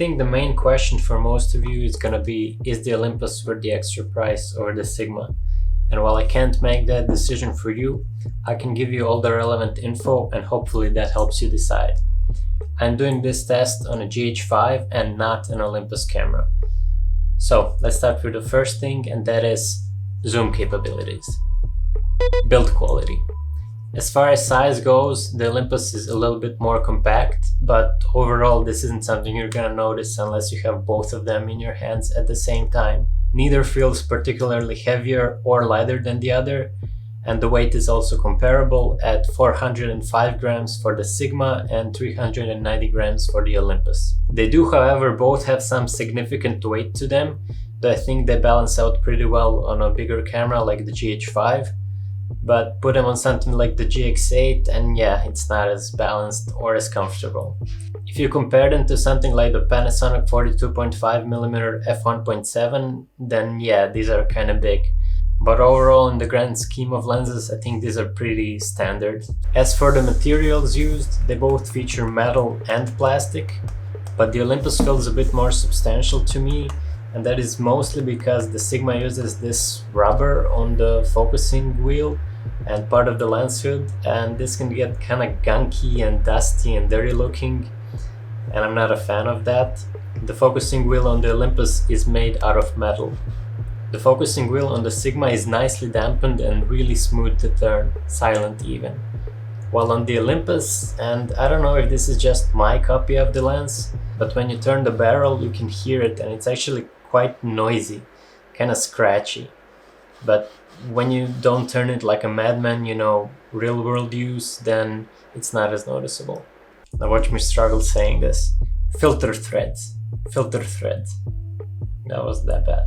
think the main question for most of you is gonna be, is the Olympus worth the extra price over the Sigma? And while I can't make that decision for you, I can give you all the relevant info and hopefully that helps you decide. I'm doing this test on a GH5 and not an Olympus camera. So let's start with the first thing, and that is zoom capabilities. Build quality. As far as size goes, the Olympus is a little bit more compact, but overall this isn't something you're gonna notice unless you have both of them in your hands at the same time. Neither feels particularly heavier or lighter than the other, and the weight is also comparable at 405 grams for the Sigma and 390 grams for the Olympus. They do, however, both have some significant weight to them, though I think they balance out pretty well on a bigger camera like the GH5. But put them on something like the GX8 and yeah, it's not as balanced or as comfortable. If you compare them to something like the Panasonic 42.5mm f1.7, then yeah, these are kind of big. But overall, in the grand scheme of lenses, I think these are pretty standard. As for the materials used, they both feature metal and plastic, but the Olympus feels a bit more substantial to me, and that is mostly because the Sigma uses this rubber on the focusing wheel and part of the lens hood, and this can get kind of gunky and dusty and dirty looking, and I'm not a fan of that. The focusing wheel on the Olympus is made out of metal. The focusing wheel on the Sigma is nicely dampened and really smooth to turn, silent even. While on the Olympus, and I don't know if this is just my copy of the lens, but when you turn the barrel you can hear it and it's actually quite noisy, kind of scratchy. But when you don't turn it like a madman, you know, real world use, then it's not as noticeable. Now watch me struggle saying this. Filter threads. That was that bad.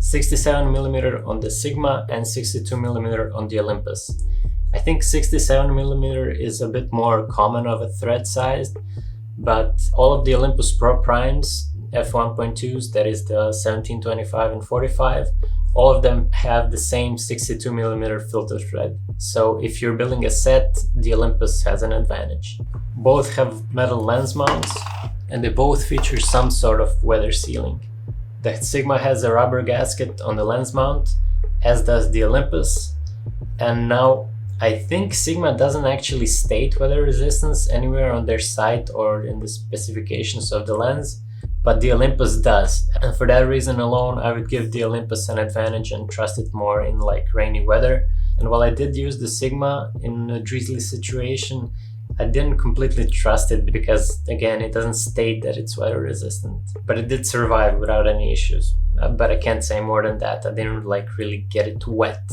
67mm on the Sigma and 62mm on the Olympus. I think 67mm is a bit more common of a thread size, but all of the Olympus Pro Primes, f1.2s, that is the 17, 25 and 45, all of them have the same 62mm filter thread. So if you're building a set, the Olympus has an advantage. Both have metal lens mounts and they both feature some sort of weather sealing. The Sigma has a rubber gasket on the lens mount, as does the Olympus, and now I think Sigma doesn't actually state weather resistance anywhere on their site or in the specifications of the lens, but the Olympus does, and for that reason alone I would give the Olympus an advantage and trust it more in like rainy weather. And while I did use the Sigma in a drizzly situation, I didn't completely trust it because, again, it doesn't state that it's weather resistant, but it did survive without any issues. But I can't say more than that. I didn't like really get it wet.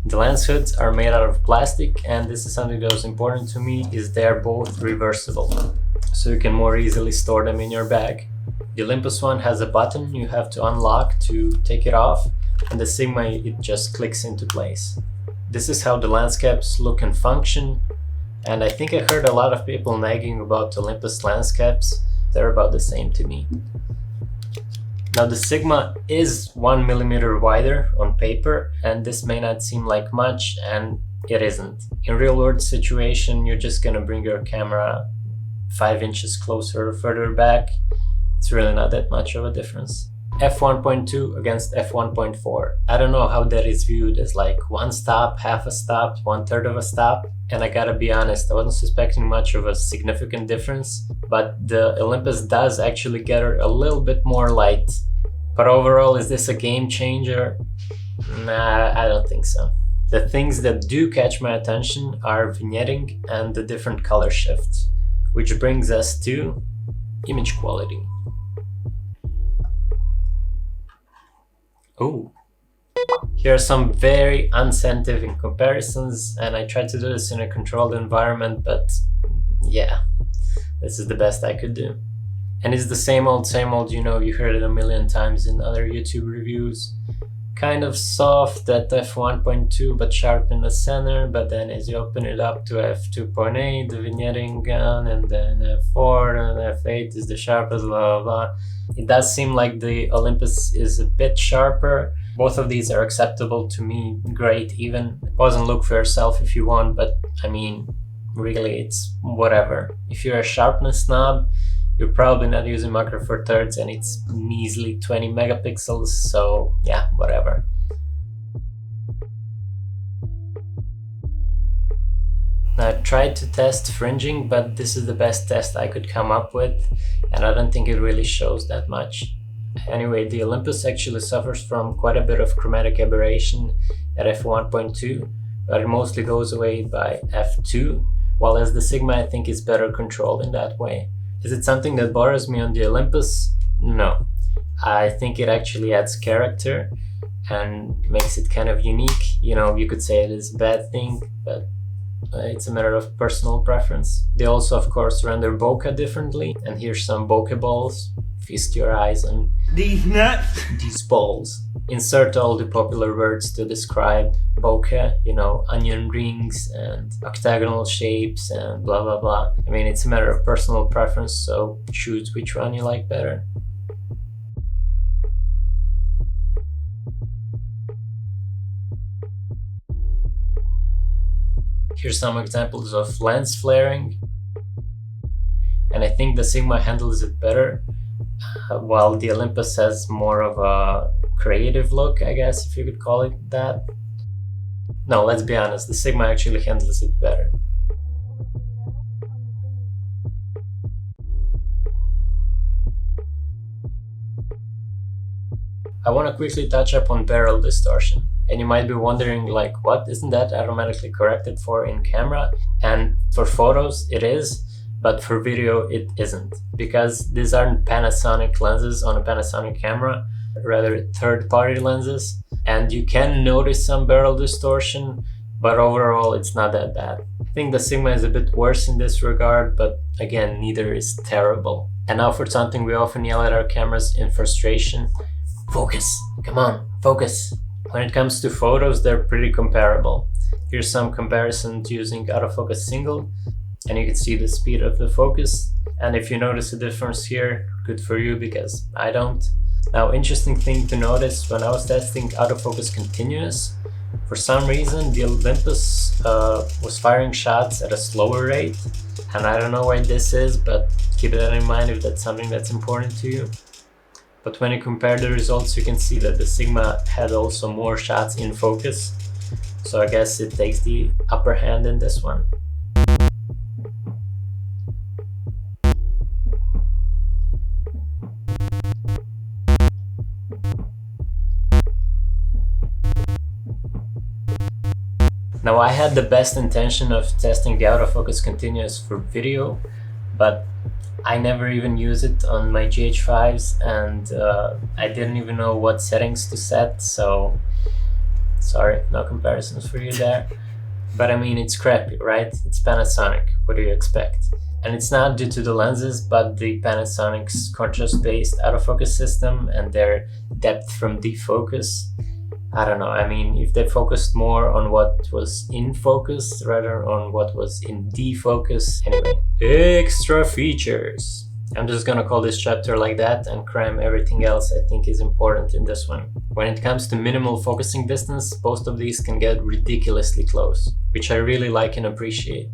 The lens hoods are made out of plastic, and this is something that was important to me, is they're both reversible, so you can more easily store them in your bag. The Olympus one has a button you have to unlock to take it off, and the Sigma, it just clicks into place. This is how the lens caps look and function. And I think I heard a lot of people nagging about Olympus lens caps. They're about the same to me. Now the Sigma is 1mm wider on paper, and this may not seem like much, and it isn't. In real world situation, you're just gonna bring your camera 5 inches closer or further back. It's really not that much of a difference. f1.2 against f1.4. I don't know how that is viewed, as like one stop, half a stop, 1/3 of a stop. And I gotta be honest, I wasn't suspecting much of a significant difference, but the Olympus does actually get a little bit more light. But overall, is this a game changer? Nah, I don't think so. The things that do catch my attention are vignetting and the different color shifts, which brings us to image quality. Oh, here are some very unscientific comparisons, and I tried to do this in a controlled environment, but yeah, this is the best I could do. And it's the same old, you know, you heard it a million times in other YouTube reviews. Kind of soft at f1.2 but sharp in the center, but then as you open it up to f2.8, the vignetting gone, and then f4 and f8 is the sharpest, blah blah blah. It does seem like the Olympus is a bit sharper. Both of these are acceptable to me, great even. Pause and look for yourself if you want, but I mean, really it's whatever. If you're a sharpness snob, You're probably not using Micro Four Thirds and it's measly 20 megapixels, so yeah, whatever. I tried to test fringing, but this is the best test I could come up with, and I don't think it really shows that much. Anyway, the Olympus actually suffers from quite a bit of chromatic aberration at f1.2, but it mostly goes away by f2, while as the Sigma I think is better controlled in that way. Is it something that bothers me on the Olympus? No. I think it actually adds character and makes it kind of unique. You know, you could say it is a bad thing, but it's a matter of personal preference. They also, of course, render bokeh differently, and here's some bokeh balls. Feast your eyes on these nuts, these balls. Insert all the popular words to describe bokeh, you know, onion rings and octagonal shapes and blah blah blah. I mean, it's a matter of personal preference, so choose which one you like better. Here's some examples of lens flaring, and I think the Sigma handles it better, while the Olympus has more of a creative look, I guess, if you could call it that. No, let's be honest, the Sigma actually handles it better. I want to quickly touch up on barrel distortion. And you might be wondering, like, what? Isn't that automatically corrected for in camera? And for photos, it is, but for video, it isn't. Because these aren't Panasonic lenses on a Panasonic camera, rather third-party lenses. And you can notice some barrel distortion, but overall, it's not that bad. I think the Sigma is a bit worse in this regard, but again, neither is terrible. And now for something we often yell at our cameras in frustration. Focus! Come on, focus! When it comes to photos, they're pretty comparable. Here's some comparisons using autofocus single, and you can see the speed of the focus. And if you notice a difference here, good for you, because I don't. Now, interesting thing to notice, when I was testing autofocus continuous, for some reason the Olympus was firing shots at a slower rate, and I don't know why this is, but keep that in mind if that's something that's important to you. But when you compare the results, you can see that the Sigma had also more shots in focus. So I guess it takes the upper hand in this one. Now I had the best intention of testing the autofocus continuous for video, but I never even use it on my GH5s, and I didn't even know what settings to set, so sorry, no comparisons for you there. But I mean, it's crappy, right? It's Panasonic, what do you expect? And it's not due to the lenses, but the Panasonic's contrast-based autofocus system and their depth from defocus. I don't know, I mean, if they focused more on what was in focus rather on what was in defocus. Anyway, extra features. I'm just gonna call this chapter like that and cram everything else I think is important in this one. When it comes to minimal focusing distance, both of these can get ridiculously close, which I really like and appreciate.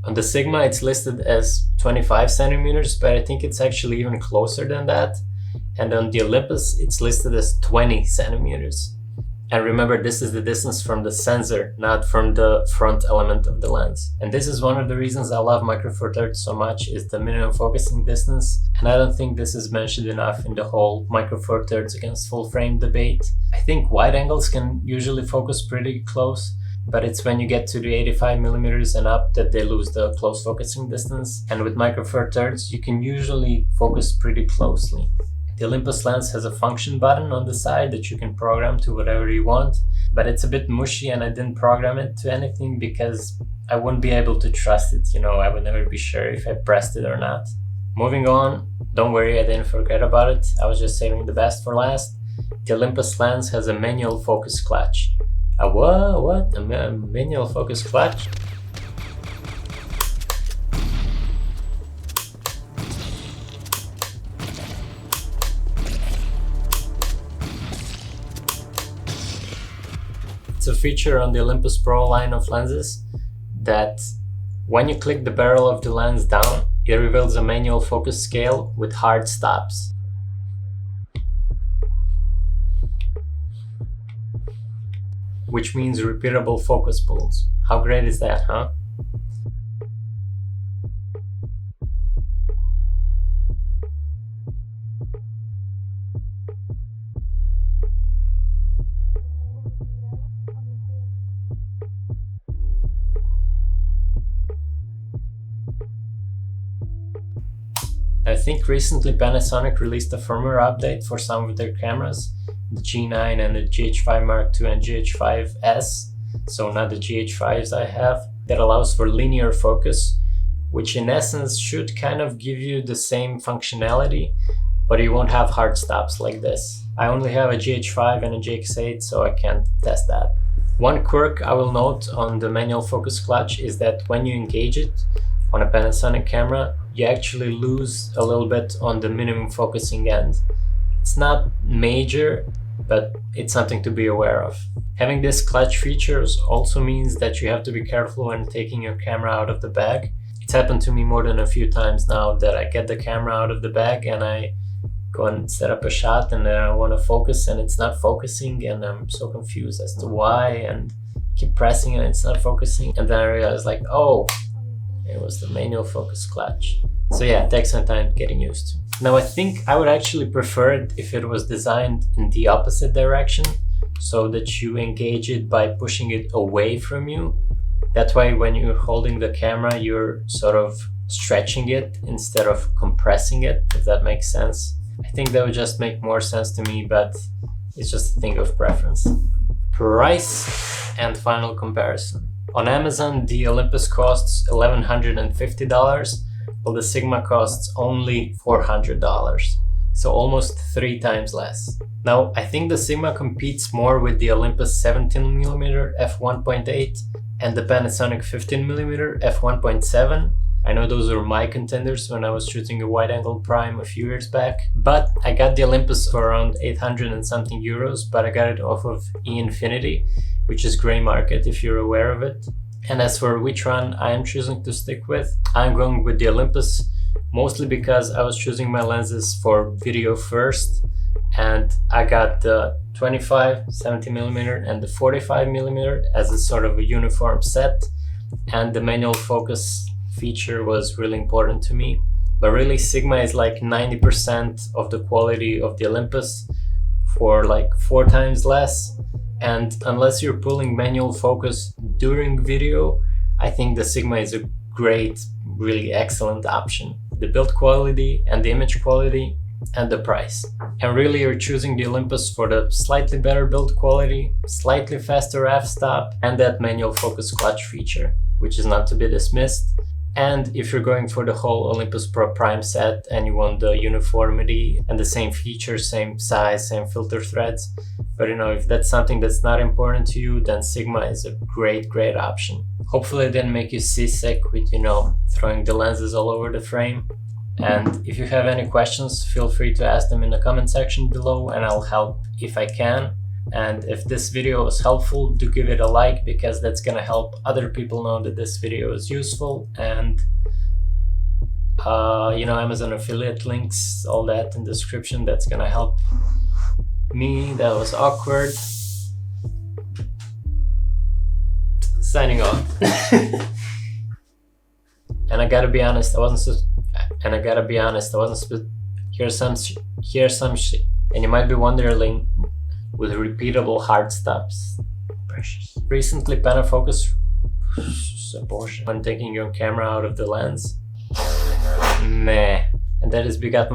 On the Sigma, it's listed as 25 centimeters, but I think it's actually even closer than that. And on the Olympus, it's listed as 20 centimeters. And remember, this is the distance from the sensor, not from the front element of the lens. And this is one of the reasons I love Micro Four Thirds so much, is the minimum focusing distance. And I don't think this is mentioned enough in the whole Micro Four Thirds against full frame debate. I think wide angles can usually focus pretty close, but it's when you get to the 85 millimeters and up that they lose the close focusing distance. And with Micro Four Thirds, you can usually focus pretty closely. The Olympus lens has a function button on the side that you can program to whatever you want, but it's a bit mushy and I didn't program it to anything because I wouldn't be able to trust it, you know, I would never be sure if I pressed it or not. Moving on, don't worry, I didn't forget about it, I was just saving the best for last. The Olympus lens has a manual focus clutch. A what? A manual focus clutch? It's a feature on the Olympus Pro line of lenses that when you click the barrel of the lens down, it reveals a manual focus scale with hard stops. Which means repeatable focus pulls. How great is that, huh? I think recently Panasonic released a firmware update for some of their cameras, the G9 and the GH5 Mark II and GH5S, so not the GH5s I have, that allows for linear focus, which in essence should kind of give you the same functionality, but you won't have hard stops like this. I only have a GH5 and a GX8, so I can't test that. One quirk I will note on the manual focus clutch is that when you engage it on a Panasonic camera, you actually lose a little bit on the minimum focusing end. It's not major, but it's something to be aware of. Having this clutch features also means that you have to be careful when taking your camera out of the bag. It's happened to me more than a few times now that I get the camera out of the bag and I go and set up a shot and then I want to focus and it's not focusing and I'm so confused as to why and keep pressing and it's not focusing, and then I realize like, oh, it was the manual focus clutch. So yeah, it takes some time getting used to. Now I think I would actually prefer it if it was designed in the opposite direction, so that you engage it by pushing it away from you. That way when you're holding the camera, you're sort of stretching it instead of compressing it, if that makes sense. I think that would just make more sense to me, but it's just a thing of preference. Price and final comparison. On Amazon, the Olympus costs $1,150, while the Sigma costs only $400, so almost 3 times less. Now, I think the Sigma competes more with the Olympus 17mm f1.8 and the Panasonic 15mm f1.7. I know those were my contenders when I was shooting a wide-angle prime a few years back, but I got the Olympus for around 800 and something euros, but I got it off of eInfinity, which is gray market if you're aware of it. And as for which one I am choosing to stick with, I'm going with the Olympus, mostly because I was choosing my lenses for video first, and I got the 25, 70mm and the 45mm as a sort of a uniform set, and the manual focus feature was really important to me. But really Sigma is like 90% of the quality of the Olympus for like 4 times less, and unless you're pulling manual focus during video, I think the Sigma is a great, really excellent option. The build quality and the image quality and the price. And really you're choosing the Olympus for the slightly better build quality, slightly faster f-stop, and that manual focus clutch feature, which is not to be dismissed. And if you're going for the whole Olympus Pro Prime set and you want the uniformity and the same features, same size, same filter threads, but if that's something that's not important to you, then Sigma is a great option. Hopefully it didn't make you seasick with, throwing the lenses all over the frame. And if you have any questions, feel free to ask them in the comment section below and I'll help if I can. And if this video was helpful, do give it a like, because that's gonna help other people know that this video is useful. And Amazon affiliate links, all that in the description, that's gonna help me. That was awkward. Signing off. And I gotta be honest, I wasn't here's some shit. And you might be wondering, with repeatable hard stops. Precious. Recently Panafocus when taking your camera out of the lens. Meh. And that is because